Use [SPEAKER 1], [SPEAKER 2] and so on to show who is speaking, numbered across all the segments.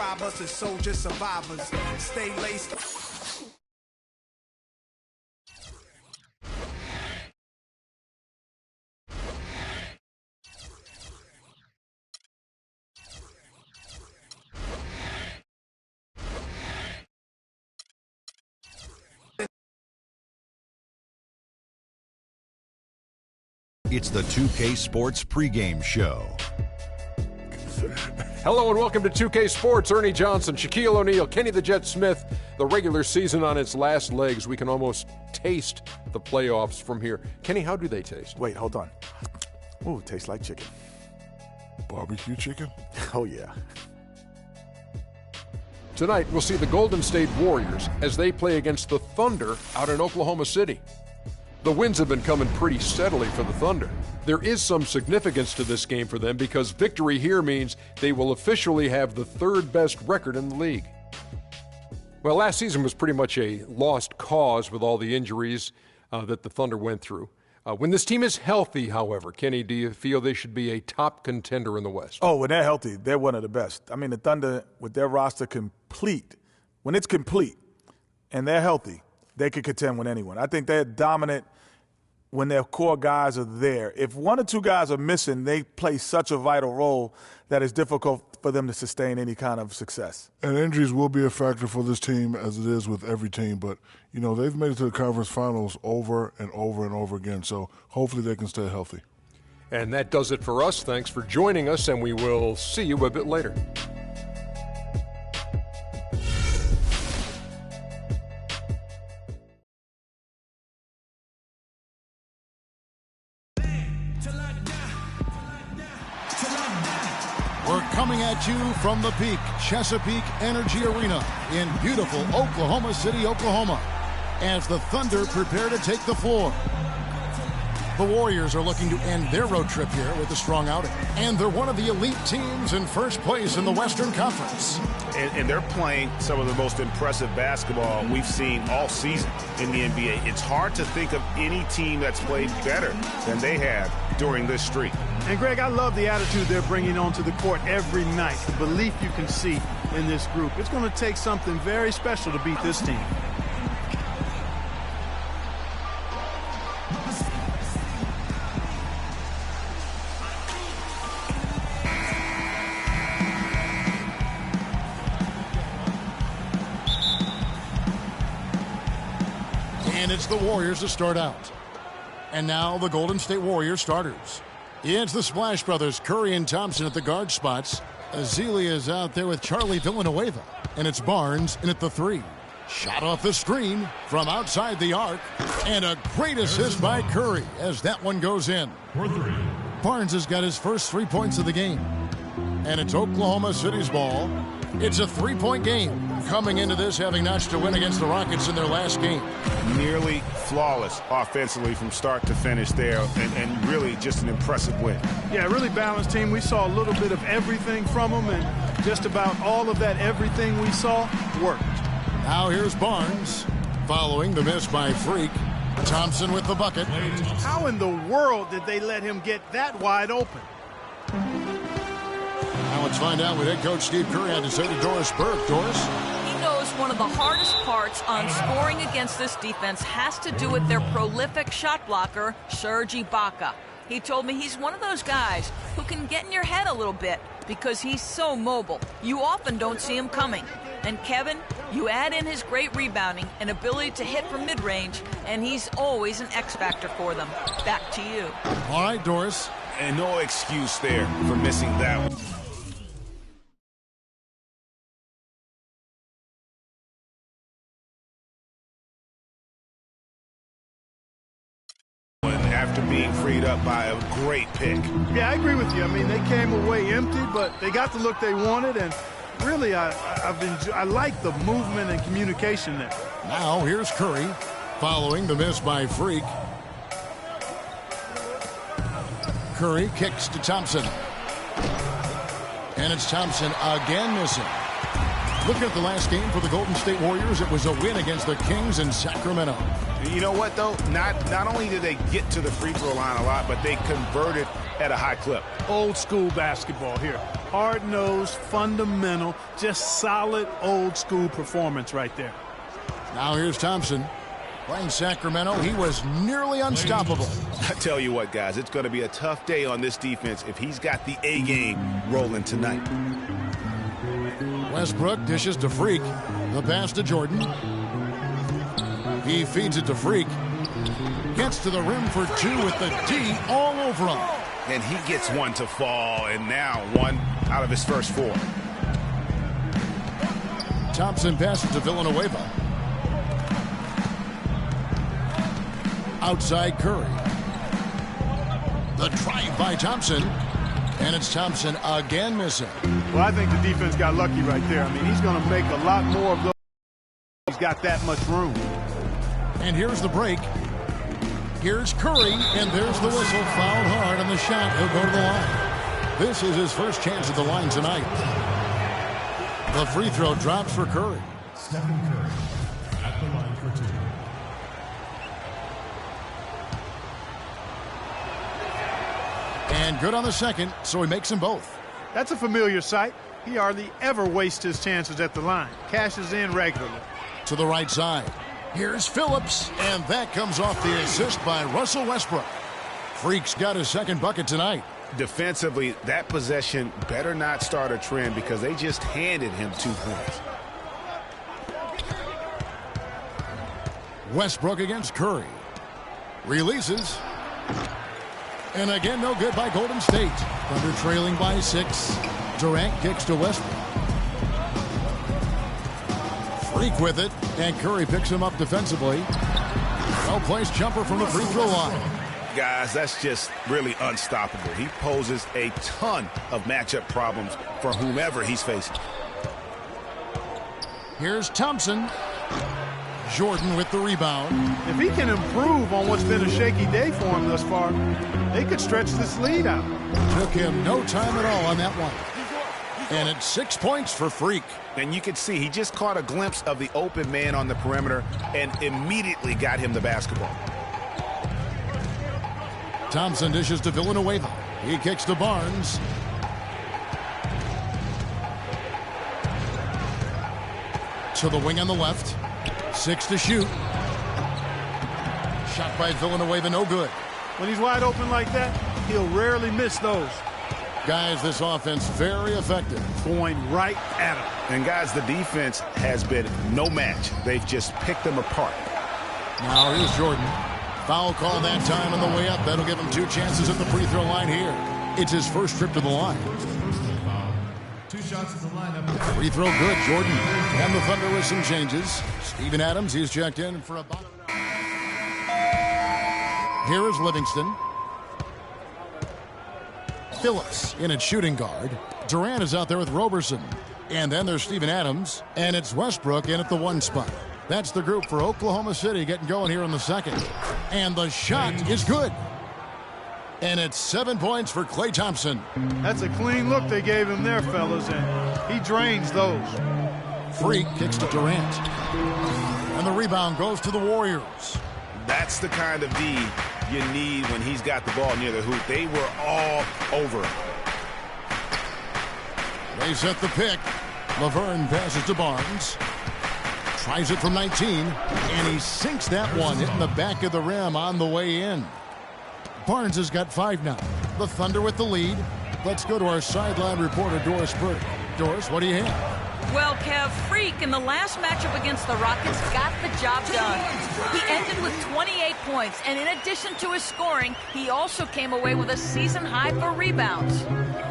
[SPEAKER 1] describe us as soldier survivors. Stay laced.
[SPEAKER 2] It's the 2K Sports pregame show.
[SPEAKER 3] Hello and welcome to 2K Sports. Ernie Johnson, Shaquille O'Neal, Kenny the Jet Smith. The regular season on its last legs. We can almost taste the playoffs from here. Kenny, how do they taste?
[SPEAKER 4] Wait, hold on. Ooh, it tastes like chicken.
[SPEAKER 5] Barbecue chicken?
[SPEAKER 4] Oh, yeah.
[SPEAKER 3] Tonight, we'll see the Golden State Warriors as they play against the Thunder out in Oklahoma City. The wins have been coming pretty steadily for the Thunder. There is some significance to this game for them because victory here means they will officially have the third best record in the league. Well, last season was pretty much a lost cause with all the injuries that the Thunder went through. When this team is healthy, however, Kenny, do you feel they should be a top contender in the West?
[SPEAKER 4] Oh, when they're healthy, they're one of the best. I mean, the Thunder, with their roster complete, when it's complete and they're healthy, they could contend with anyone. I think they're dominant when their core guys are there. If one or two guys are missing, they play such a vital role that it's difficult for them to sustain any kind of success.
[SPEAKER 5] And injuries will be a factor for this team, as it is with every team. But, you know, they've made it to the conference finals over and over and over again. So hopefully they can stay healthy.
[SPEAKER 3] And that does it for us. Thanks for joining us, and we will see you a bit later.
[SPEAKER 6] We're coming at you from the Peak Chesapeake Energy Arena in beautiful Oklahoma City, Oklahoma, as the Thunder prepare to take the floor. The Warriors are looking to end their road trip here with a strong outing, and they're one of the elite teams in first place in the Western Conference.
[SPEAKER 7] And they're playing some of the most impressive basketball we've seen all season in the NBA. It's hard to think of any team that's played better than they have during this streak.
[SPEAKER 8] And, Greg, I love the attitude they're bringing onto the court every night, the belief you can see in this group. It's going to take something very special to beat this team.
[SPEAKER 6] And it's the Warriors to start out. And now the Golden State Warriors starters. It's the Splash Brothers, Curry and Thompson at the guard spots. Azalea is out there with Charlie Villanueva. And it's Barnes in at the three. Shot off the screen from outside the arc. And a great assist by Curry as that one goes in. Barnes has got his first 3 points of the game. And it's Oklahoma City's ball. It's a three-point game. Coming into this, having notched a win against the Rockets in their last game.
[SPEAKER 7] Nearly flawless offensively from start to finish there, and really just an impressive win.
[SPEAKER 8] Yeah, really balanced team. We saw a little bit of everything from them, and just about all of that everything we saw worked.
[SPEAKER 6] Now here's Barnes, following the miss by Freak. Thompson with the bucket.
[SPEAKER 8] How in the world did they let him get that wide open?
[SPEAKER 6] Now let's find out what head coach Steve Curry had to say to Doris Burke. Doris?
[SPEAKER 9] He knows one of the hardest parts on scoring against this defense has to do with their prolific shot blocker, Serge Ibaka. He told me he's one of those guys who can get in your head a little bit because he's so mobile. You often don't see him coming. And Kevin, you add in his great rebounding and ability to hit from mid-range, and he's always an X factor for them. Back to you.
[SPEAKER 6] All right, Doris.
[SPEAKER 7] And no excuse there for missing that one. After being freed up by a great pick.
[SPEAKER 8] Yeah, I agree with you. I mean, they came away empty, but they got the look they wanted, and really, I like the movement and communication there.
[SPEAKER 6] Now here's Curry, following the miss by Freak. Curry kicks to Thompson. And it's Thompson again missing. Looking at the last game for the Golden State Warriors, it was a win against the Kings in Sacramento.
[SPEAKER 7] You know what, though? Not only did they get to the free throw line a lot, but they converted at a high clip.
[SPEAKER 8] Old school basketball here. Hard-nosed, fundamental, just solid old-school performance right there.
[SPEAKER 6] Now here's Thompson. Playing Sacramento, he was nearly unstoppable.
[SPEAKER 7] I tell you what, guys, it's going to be a tough day on this defense if he's got the A-game rolling tonight.
[SPEAKER 6] Westbrook dishes to Freak. The pass to Jordan. He feeds it to Freak. Gets to the rim for two with the D all over him.
[SPEAKER 7] And he gets one to fall, and now one out of his first four.
[SPEAKER 6] Thompson passes to Villanueva. Outside Curry. The drive by Thompson. And it's Thompson again missing.
[SPEAKER 8] Well, I think the defense got lucky right there. I mean, he's going to make a lot more of those. He's got that much room.
[SPEAKER 6] And here's the break. Here's Curry, and there's the whistle. Fouled hard on the shot. He'll go to the line. This is his first chance at the line tonight. The free throw drops for Curry.
[SPEAKER 10] Stephen Curry at the line for two.
[SPEAKER 6] And good on the second, so he makes them both.
[SPEAKER 8] That's a familiar sight. He hardly ever wastes his chances at the line. Cashes in regularly.
[SPEAKER 6] To the right side. Here's Phillips, and that comes off the assist by Russell Westbrook. Freak's got his second bucket tonight.
[SPEAKER 7] Defensively, that possession better not start a trend because they just handed him 2 points.
[SPEAKER 6] Westbrook against Curry. Releases. And again, no good by Golden State. Thunder trailing by 6. Durant kicks to Westbrook. Freak with it, and Curry picks him up defensively. Well-placed jumper from the free throw line.
[SPEAKER 7] Guys, that's just really unstoppable. He poses a ton of matchup problems for whomever he's facing.
[SPEAKER 6] Here's Thompson. Jordan with the rebound.
[SPEAKER 8] If he can improve on what's been a shaky day for him thus far, they could stretch this lead out.
[SPEAKER 6] Took him no time at all on that one. And it's 6 points for Freak.
[SPEAKER 7] And you can see he just caught a glimpse of the open man on the perimeter and immediately got him the basketball.
[SPEAKER 6] Thompson dishes to Villanueva. He kicks to Barnes. To the wing on the left. 6 to shoot. Shot by Villanueva, no good.
[SPEAKER 8] When he's wide open like that, he'll rarely miss those.
[SPEAKER 6] Guys, this offense very effective.
[SPEAKER 8] Going right at him.
[SPEAKER 7] And guys, the defense has been no match. They've just picked them apart.
[SPEAKER 6] Now here's Jordan. Foul call that time on the way up. That'll give him 2 chances at the free throw line here. It's his first trip to the line.
[SPEAKER 10] 2 shots at the lineup.
[SPEAKER 6] Free throw good, Jordan. And the Thunder with some changes. Steven Adams, he's checked in for about... Here is Livingston. Phillips in at shooting guard. Durant is out there with Roberson. And then there's Steven Adams. And it's Westbrook in at the 1 spot. That's the group for Oklahoma City getting going here in the second. And the shot is good. And it's 7 points for Klay Thompson.
[SPEAKER 8] That's a clean look they gave him there, fellas, and he drains those.
[SPEAKER 6] Freak kicks to Durant. And the rebound goes to the Warriors.
[SPEAKER 7] That's the kind of D you need when he's got the ball near the hoop. They were all over him.
[SPEAKER 6] They set the pick. Laverne passes to Barnes. Tries it from 19, and he sinks that one, hitting the back of the rim on the way in. Barnes has got 5 now. The Thunder with the lead. Let's go to our sideline reporter, Doris Burke. Doris, what do you have?
[SPEAKER 9] Well, Kev, Freak in the last matchup against the Rockets got the job done. He ended with 28 points, and in addition to his scoring, he also came away with a season high for rebounds.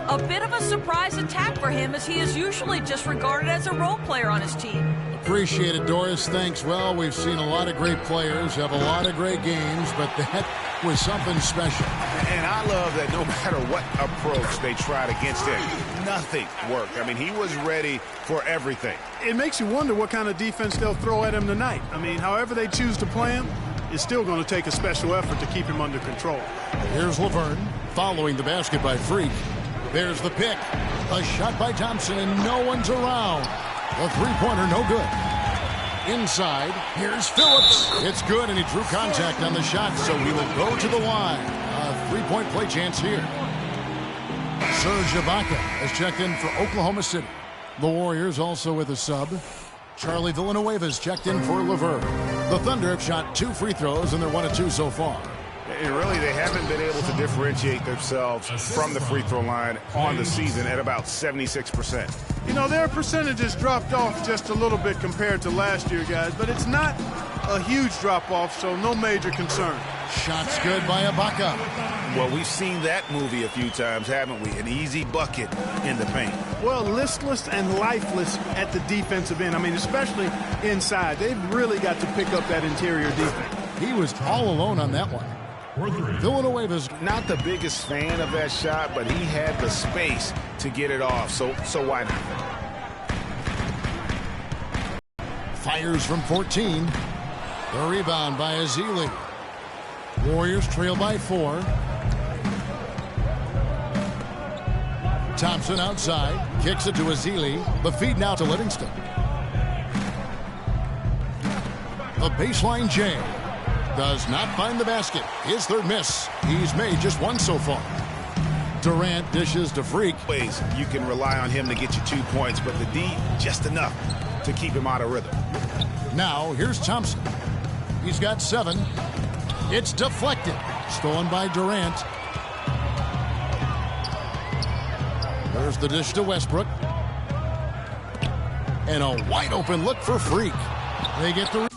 [SPEAKER 9] A bit of a surprise attack for him, as he is usually just regarded as a role player on his team.
[SPEAKER 6] Appreciate it, Doris. Thanks. Well, we've seen a lot of great players have a lot of great games, but that was something special.
[SPEAKER 7] And I love that no matter what approach they tried against him, nothing worked. I mean, he was ready for everything.
[SPEAKER 8] It makes you wonder what kind of defense they'll throw at him tonight. I mean, however they choose to play him, it's still going to take a special effort to keep him under control.
[SPEAKER 6] Here's Laverne following the basket by Freak. There's the pick. A shot by Thompson, and no one's around. The three-pointer, no good. Inside, here's Phillips. It's good, and he drew contact on the shot, so he will go to the line. A three-point play chance here. Serge Ibaka has checked in for Oklahoma City. The Warriors also with a sub. Charlie Villanueva's checked in for Levert. The Thunder have shot 2 free throws, and they're 1 of 2 so far.
[SPEAKER 7] And really, they haven't been able to differentiate themselves from the free throw line on the season at about 76%.
[SPEAKER 8] You know, their percentages dropped off just a little bit compared to last year, guys, but it's not a huge drop-off, so no major concern.
[SPEAKER 6] Shots good by Ibaka.
[SPEAKER 7] Well, we've seen that movie a few times, haven't we? An easy bucket in the paint.
[SPEAKER 8] Well, listless and lifeless at the defensive end. I mean, especially inside. They've really got to pick up that interior defense.
[SPEAKER 6] He was all alone on that one. Villanueva's
[SPEAKER 7] not the biggest fan of that shot, but he had the space to get it off, so why not?
[SPEAKER 6] Fires from 14. The rebound by Ezeli. Warriors trail by 4. Thompson outside, kicks it to Ezeli. The feed now to Livingston. The baseline J. Does not find the basket. His third miss. He's made just 1 so far. Durant dishes to Freak.
[SPEAKER 7] Ways you can rely on him to get you 2 points, but the D just enough to keep him out of rhythm.
[SPEAKER 6] Now here's Thompson. He's got 7. It's deflected. Stolen by Durant. There's the dish to Westbrook. And a wide open look for Freak. They get the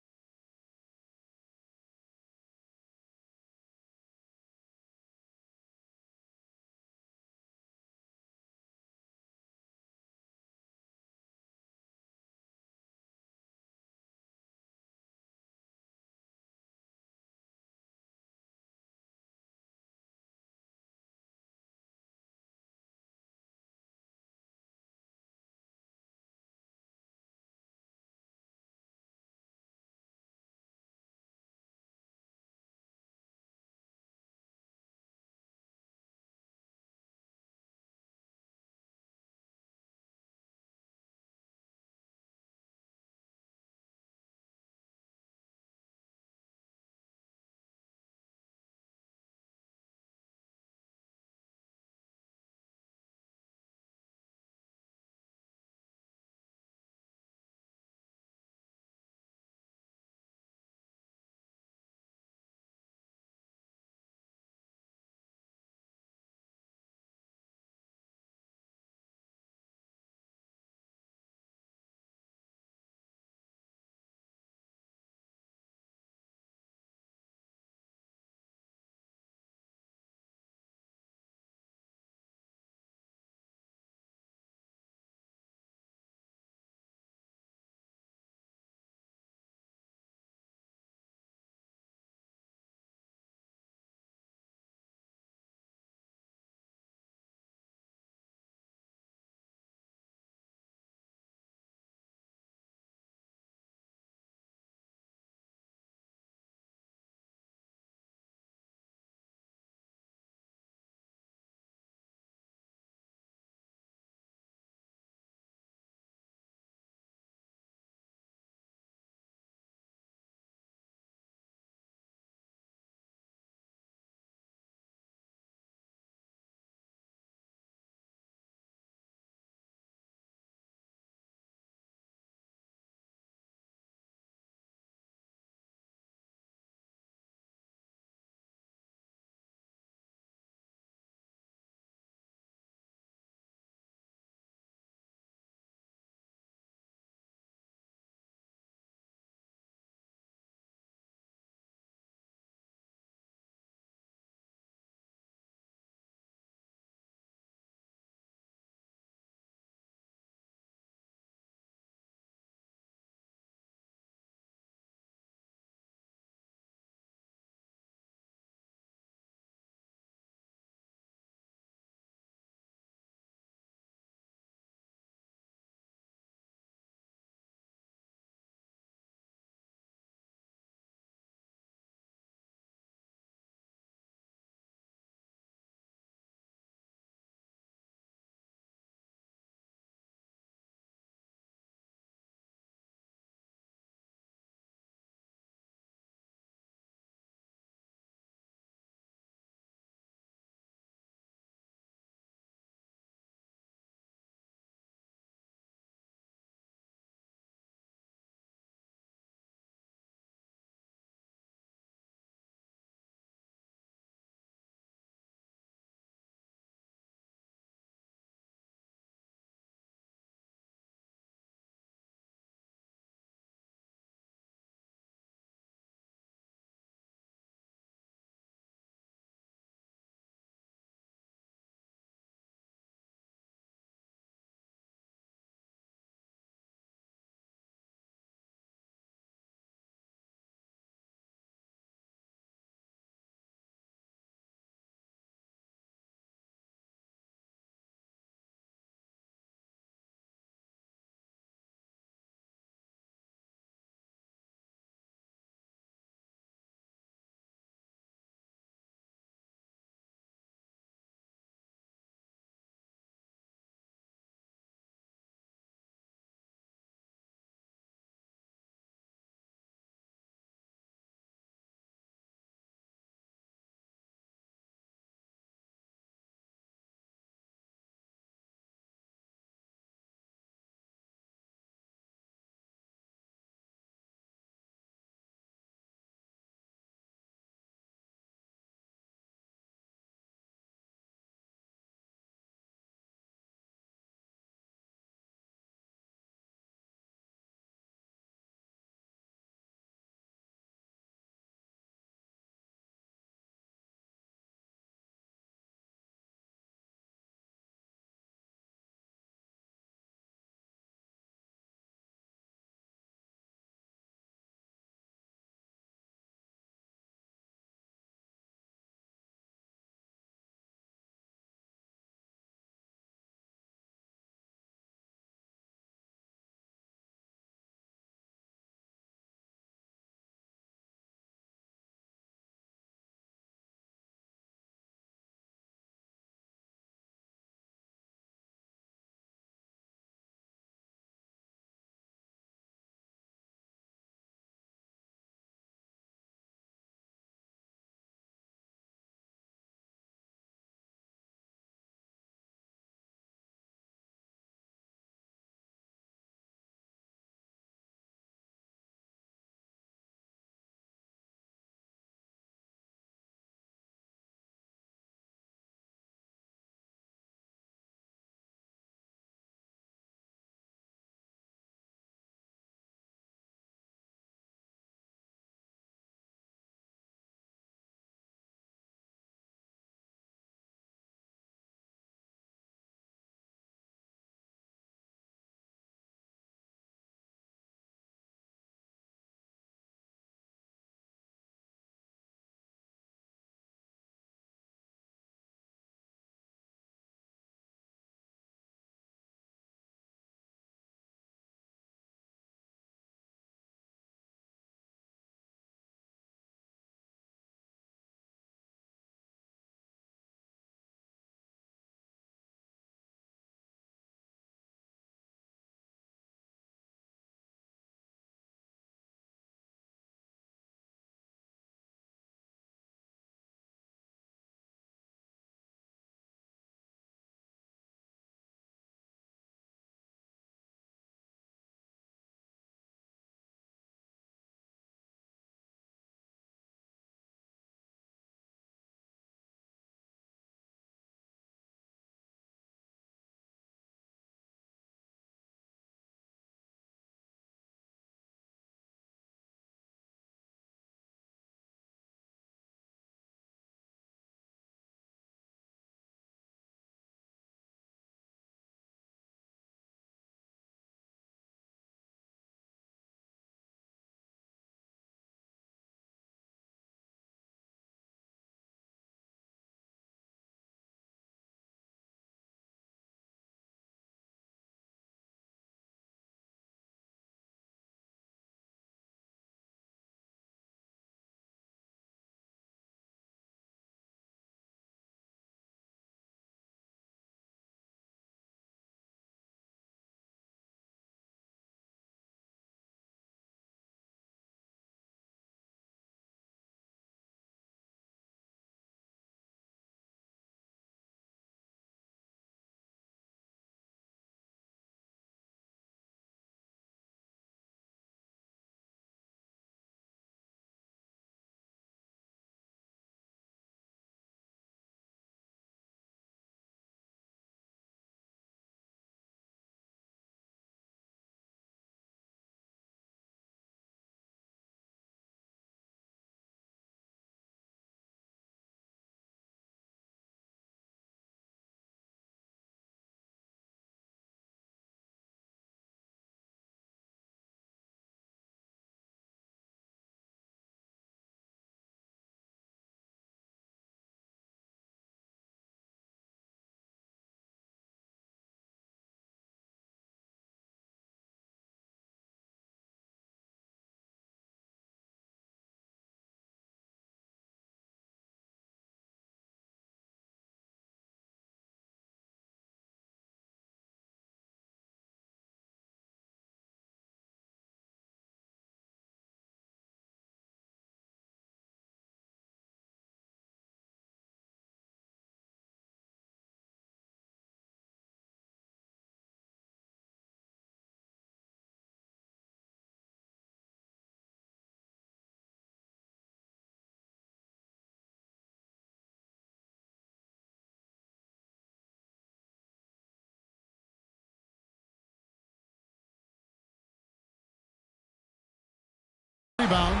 [SPEAKER 6] Rebound.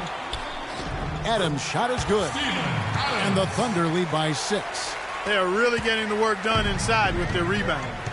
[SPEAKER 6] Adams' shot is good. And the Thunder lead by 6.
[SPEAKER 8] They are really getting the work done inside with their rebound.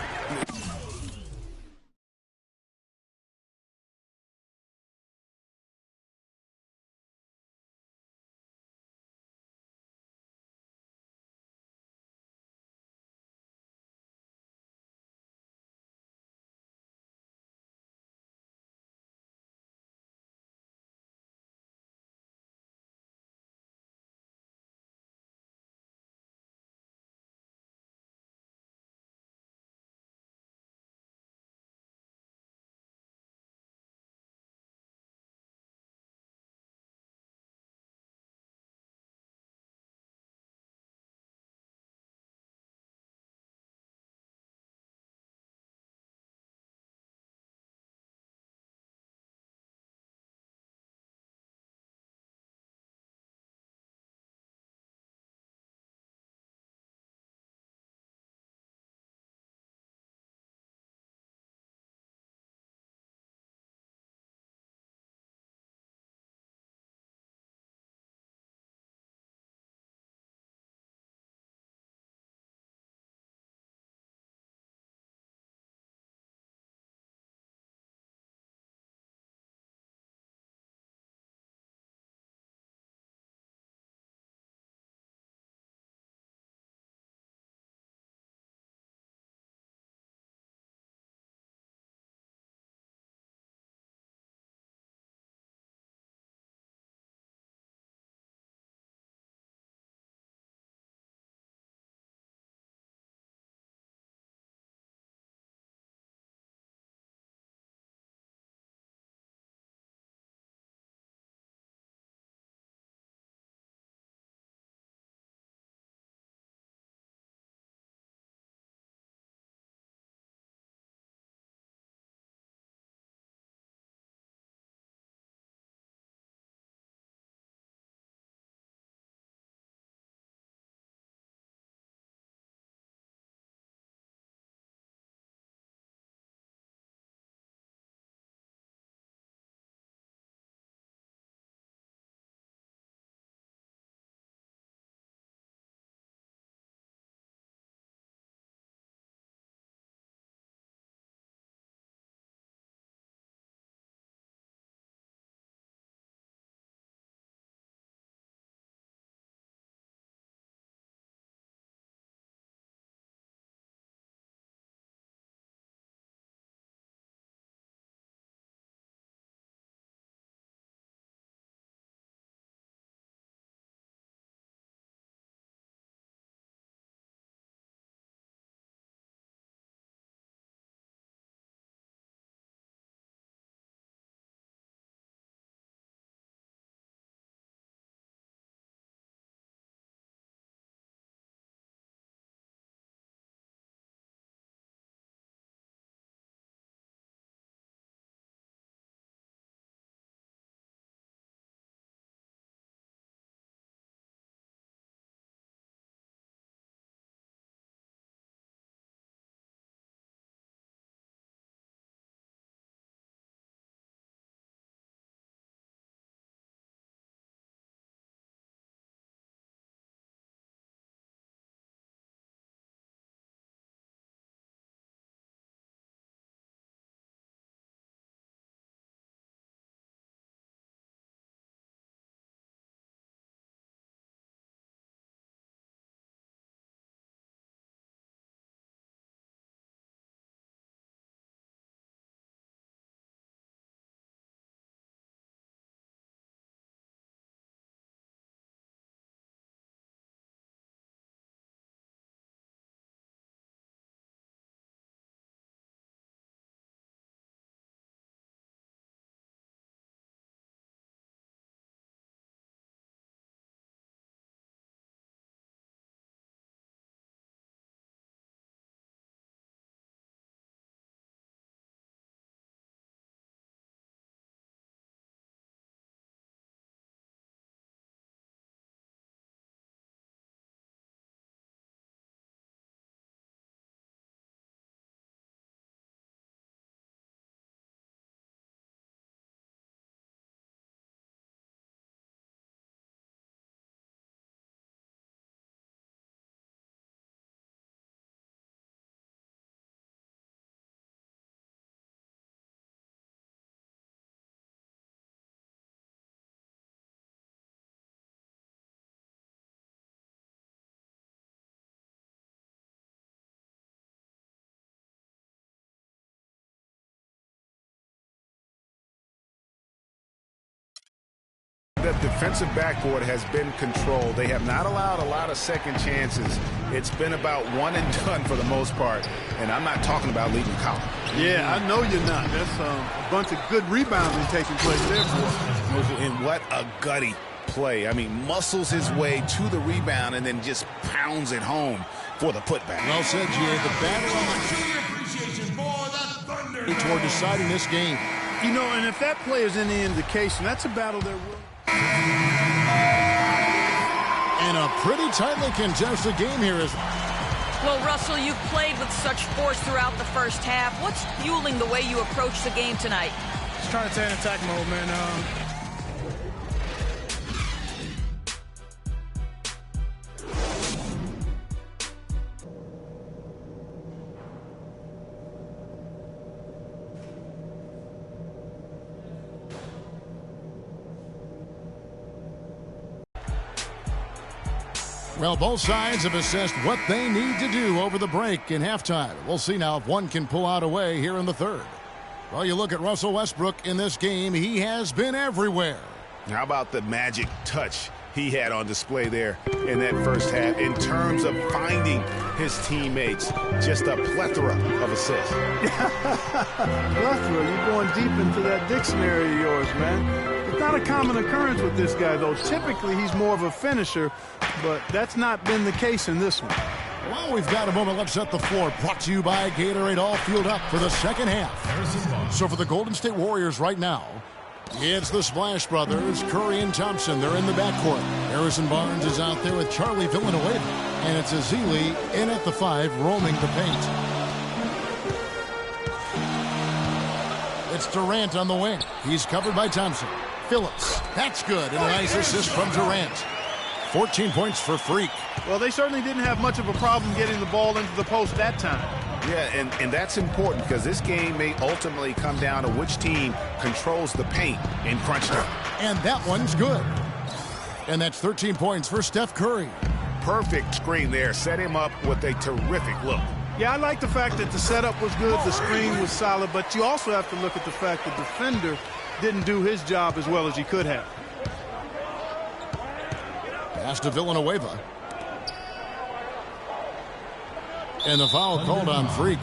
[SPEAKER 7] defensive backboard has been controlled. They have not allowed a lot of second chances. It's been about one and done for the most part, and I'm not talking about leaving the column.
[SPEAKER 8] Yeah, I know you're not. That's a bunch of good rebounding taking place there for him.
[SPEAKER 7] And what a gutty play. I mean, muscles his way to the rebound and then just pounds it home for the putback.
[SPEAKER 6] Well said, G.A. The battle on the toward deciding this game.
[SPEAKER 8] You know, and if that play is any indication, that's a battle there will.
[SPEAKER 6] And a pretty tightly contested game here is.
[SPEAKER 9] Well, Russell, you've played with such force throughout the first half. What's fueling the way you approach the game tonight?
[SPEAKER 11] Just trying to stay in attack mode, man.
[SPEAKER 6] Well, both sides have assessed what they need to do over the break in halftime. We'll see now if one can pull out a way here in the third. Well, you look at Russell Westbrook in this game. He has been everywhere.
[SPEAKER 7] How about the magic touch he had on display there in that first half in terms of finding his teammates? Just a plethora of assists.
[SPEAKER 8] Plethora, you're going deep into that dictionary of yours, man. It's not a common occurrence with this guy, though. Typically, he's more of a finisher, but that's not been the case in this one.
[SPEAKER 6] Well, we've got a moment. Let's set the floor. Brought to you by Gatorade, all fueled up for the second half. So for the Golden State Warriors right now, it's the Splash Brothers, Curry and Thompson. They're in the backcourt. Harrison Barnes is out there with Charlie Villanueva. And it's Ezeli in at the 5, roaming the paint. It's Durant on the wing. He's covered by Thompson. Phillips. That's good. And a nice assist from Durant. 14 points for Freak.
[SPEAKER 8] Well, they certainly didn't have much of a problem getting the ball into the post that time.
[SPEAKER 7] Yeah, and that's important because this game may ultimately come down to which team controls the paint in crunch time.
[SPEAKER 6] And that one's good. And that's 13 points for Steph Curry.
[SPEAKER 7] Perfect screen there. Set him up with a terrific look.
[SPEAKER 8] Yeah, I like the fact that the setup was good, the screen was solid, but you also have to look at the fact that the defender didn't do his job as well as he could have.
[SPEAKER 6] Pass to Villanueva. And the foul called on Freak.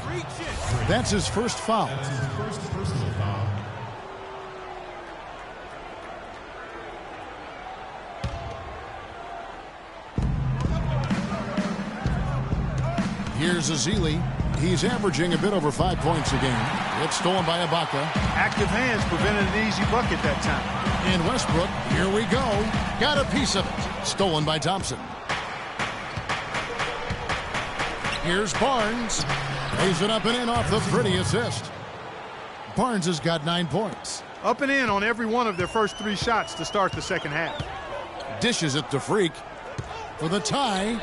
[SPEAKER 6] That's his first foul.
[SPEAKER 10] That's his first personal foul.
[SPEAKER 6] Here's Ezeli. He's averaging a bit over 5 points a game. It's stolen by Ibaka.
[SPEAKER 8] Active hands prevented an easy bucket that time.
[SPEAKER 6] And Westbrook, here we go. Got a piece of it. Stolen by Thompson. Here's Barnes. Lays it up and in off the pretty assist. Barnes has got 9 points.
[SPEAKER 8] Up and in on every one of their first 3 shots to start the second half.
[SPEAKER 6] Dishes it to Freak for the tie.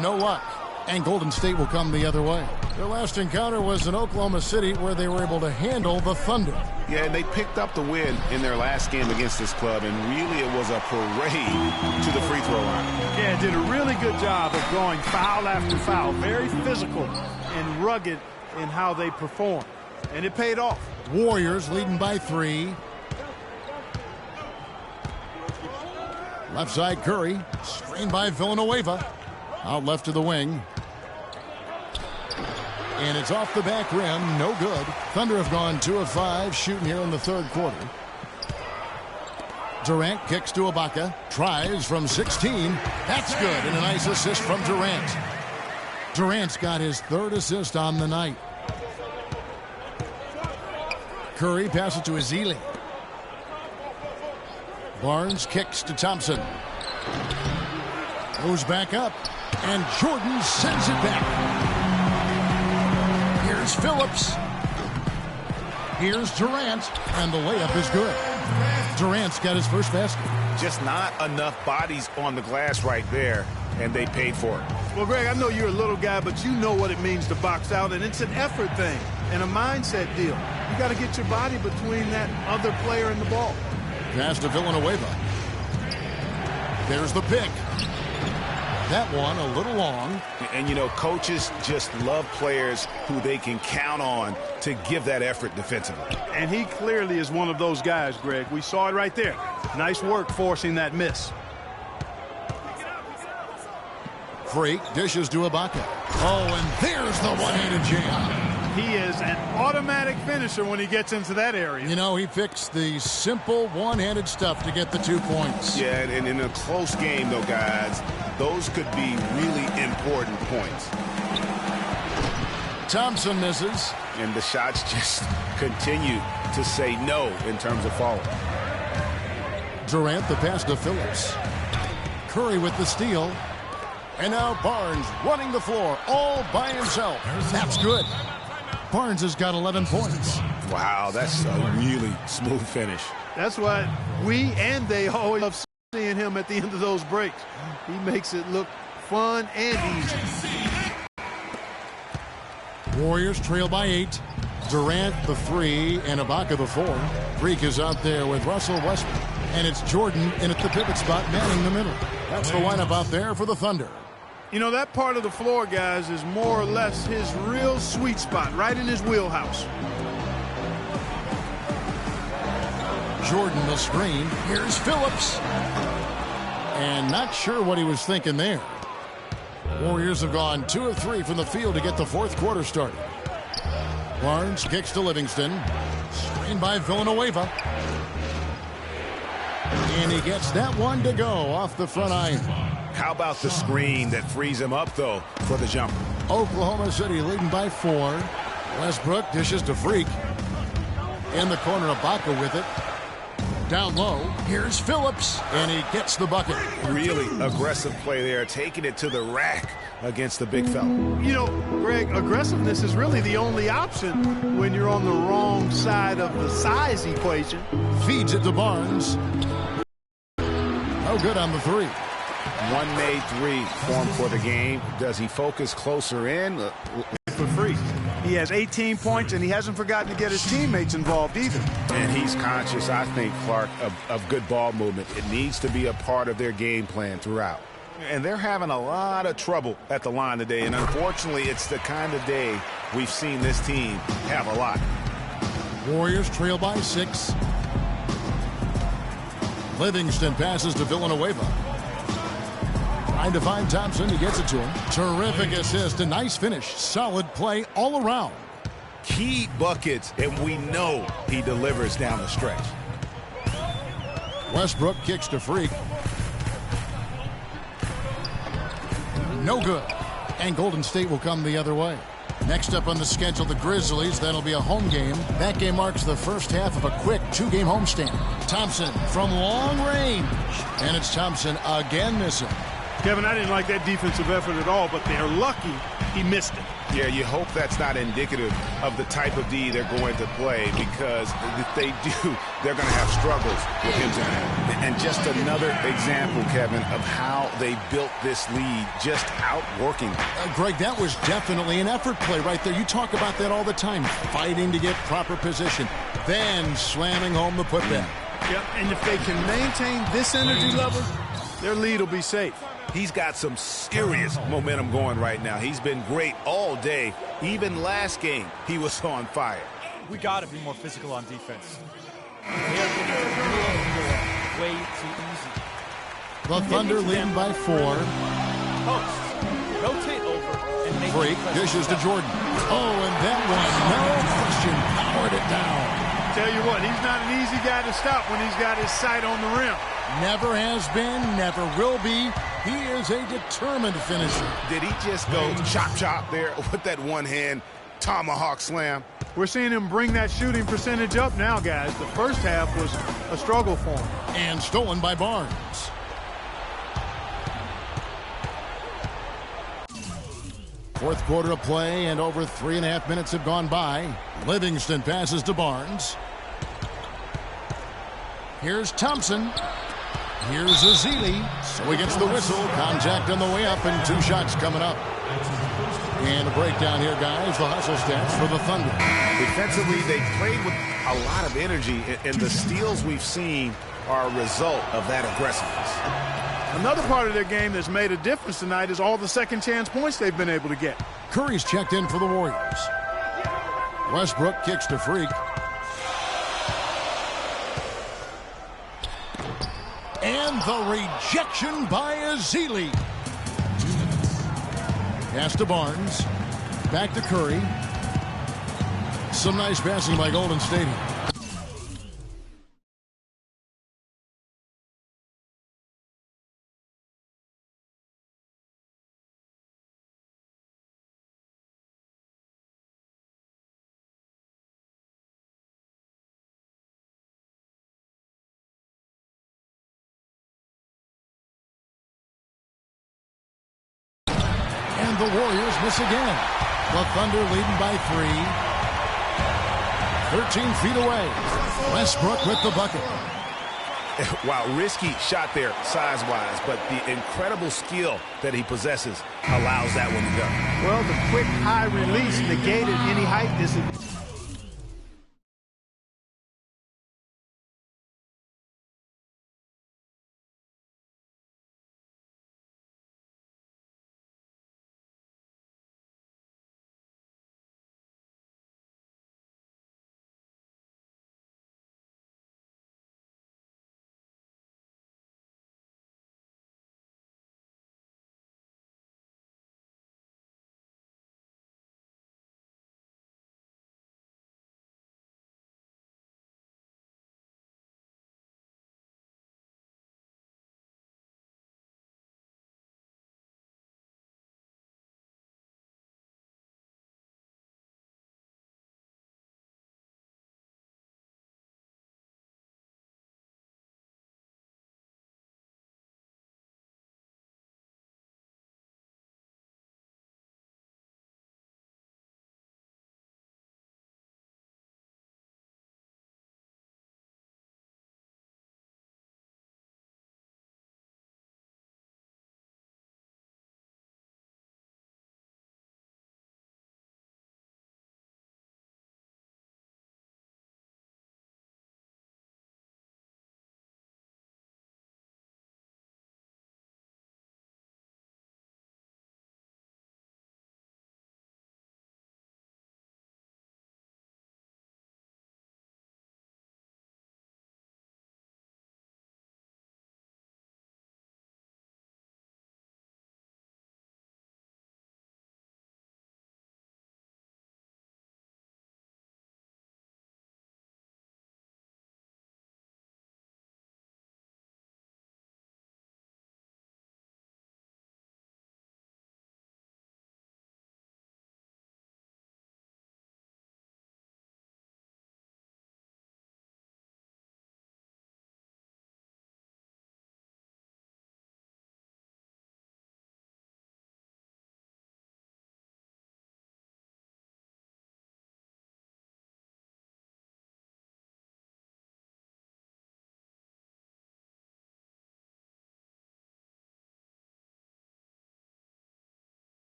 [SPEAKER 6] No luck. And Golden State will come the other way. Their last encounter was in Oklahoma City where they were able to handle the Thunder.
[SPEAKER 7] Yeah, and they picked up the win in their last game against this club, and really it was a parade to the free throw line.
[SPEAKER 8] Yeah, did a really good job of going foul after foul. Very physical and rugged in how they perform. And it paid off.
[SPEAKER 6] Warriors leading by 3. Left side Curry. Screened by Villanueva. Out left to the wing. And it's off the back rim. No good. Thunder have gone 2 of 5 shooting here in the third quarter. Durant kicks to Ibaka. Tries from 16. That's good. And a nice assist from Durant. Durant's got his 3rd assist on the night. Curry passes to Ezeli. Barnes kicks to Thompson. Goes back up. And Jordan sends it back. Here's Phillips. Here's Durant. And the layup is good. Durant's got his first basket.
[SPEAKER 7] Just not enough bodies on the glass right there, and they paid for it.
[SPEAKER 8] Well, Greg, I know you're a little guy, but you know what it means to box out, and it's an effort thing and a mindset deal. You got to get your body between that other player and the ball.
[SPEAKER 6] Pass to Villanueva. There's the pick. That one a little long.
[SPEAKER 7] And, you know, coaches just love players who they can count on to give that effort defensively.
[SPEAKER 8] And he clearly is one of those guys, Greg. We saw it right there. Nice work forcing that miss.
[SPEAKER 6] Freak dishes to Ibaka. Oh, and there's the one-handed jam.
[SPEAKER 8] He is an automatic finisher when he gets into that area.
[SPEAKER 6] You know, he fixed the simple one-handed stuff to get the 2 points.
[SPEAKER 7] Yeah, and in a close game, though, guys, those could be really important points.
[SPEAKER 6] Thompson misses.
[SPEAKER 7] And the shots just continue to say no in terms of falling.
[SPEAKER 6] Durant the pass to Phillips. Curry with the steal. And now Barnes running the floor all by himself. That's good. Barnes has got 11 points.
[SPEAKER 7] Wow, that's a really smooth finish.
[SPEAKER 8] That's what we and they always love seeing him at the end of those breaks. He makes it look fun and easy.
[SPEAKER 6] Warriors trail by 8. Durant the 3 and Ibaka the 4. Freak is out there with Russell Westbrook. And it's Jordan in at the pivot spot manning the middle. That's the lineup out there for the Thunder.
[SPEAKER 8] You know, that part of the floor, guys, is more or less his real sweet spot, right in his wheelhouse.
[SPEAKER 6] Jordan the screen. Here's Phillips. And not sure what he was thinking there. Warriors have gone 2 of 3 from the field to get the fourth quarter started. Barnes kicks to Livingston. Screened by Villanueva. And he gets that one to go off the front iron.
[SPEAKER 7] How about the screen that frees him up, though, for the jumper?
[SPEAKER 6] Oklahoma City leading by 4. Westbrook dishes to Freak. In the corner, Ibaka with it. Down low, here's Phillips, and he gets the bucket.
[SPEAKER 7] Really aggressive play there, taking it to the rack against the big fella.
[SPEAKER 8] You know, Greg, aggressiveness is really the only option when you're on the wrong side of the size equation.
[SPEAKER 6] Feeds it to Barnes. No good on the 3.
[SPEAKER 7] One made 3 formed for the game. Does he focus closer in?
[SPEAKER 8] For free. He has 18 points, and he hasn't forgotten to get his teammates involved either.
[SPEAKER 7] And he's conscious, I think, Clark, of good ball movement. It needs to be a part of their game plan throughout. And they're having a lot of trouble at the line today, and unfortunately, it's the kind of day we've seen this team have a lot.
[SPEAKER 6] Warriors trail by 6. Livingston passes to Villanueva. Trying to find Thompson. He gets it to him. Terrific assist. A nice finish. Solid play all around.
[SPEAKER 7] Key buckets, and we know he delivers down the stretch.
[SPEAKER 6] Westbrook kicks to Freak. No good. And Golden State will come the other way. Next up on the schedule, the Grizzlies. That'll be a home game. That game marks the first half of a quick 2-game homestand. Thompson from long range. And it's Thompson again missing.
[SPEAKER 8] Kevin, I didn't like that defensive effort at all, but they're lucky he missed it.
[SPEAKER 7] Yeah, you hope that's not indicative of the type of D they're going to play, because if they do, they're going to have struggles with him tonight. And just another example, Kevin, of how they built this lead, just outworking.
[SPEAKER 6] Greg, that was definitely an effort play right there. You talk about that all the time, fighting to get proper position, then slamming home the putback.
[SPEAKER 8] Yep, and if they can maintain this energy level, their lead will be safe.
[SPEAKER 7] He's got some serious momentum going right now. He's been great all day. Even last game, he was on fire.
[SPEAKER 12] We got to be more physical on defense. Way too easy.
[SPEAKER 6] The Thunder leading by 4.
[SPEAKER 12] Post. Rotate over and make
[SPEAKER 6] Freak dishes to Jordan. Oh, and that one, no question, powered it down.
[SPEAKER 8] Tell you what, he's not an easy guy to stop when he's got his sight on the rim.
[SPEAKER 6] Never has been, never will be. He is a determined finisher.
[SPEAKER 7] Did he just go chop there with that one-hand tomahawk slam?
[SPEAKER 8] We're seeing him bring that shooting percentage up now, guys. The first half was a struggle for him.
[SPEAKER 6] And stolen by Barnes. Fourth quarter of play, and over 3.5 minutes have gone by. Livingston passes to Barnes. Here's Thompson. Here's Azili. So he gets the whistle. Contact on the way up, and 2 shots coming up. And a breakdown here, guys. The hustle stats for the Thunder.
[SPEAKER 7] Defensively, they played with a lot of energy, and the steals we've seen are a result of that aggressiveness.
[SPEAKER 8] Another part of their game that's made a difference tonight is all the second chance points they've been able to get.
[SPEAKER 6] Curry's checked in for the Warriors. Westbrook kicks to Freak. And the rejection by Ezeli. Pass to Barnes. Back to Curry. Some nice passing by Golden State. And the Warriors miss again. The Thunder leading by 3. 13 feet away. Westbrook with the bucket.
[SPEAKER 7] Wow, risky shot there size-wise, but the incredible skill that he possesses allows that one to go.
[SPEAKER 8] Well, the quick high release negated any height disadvantage.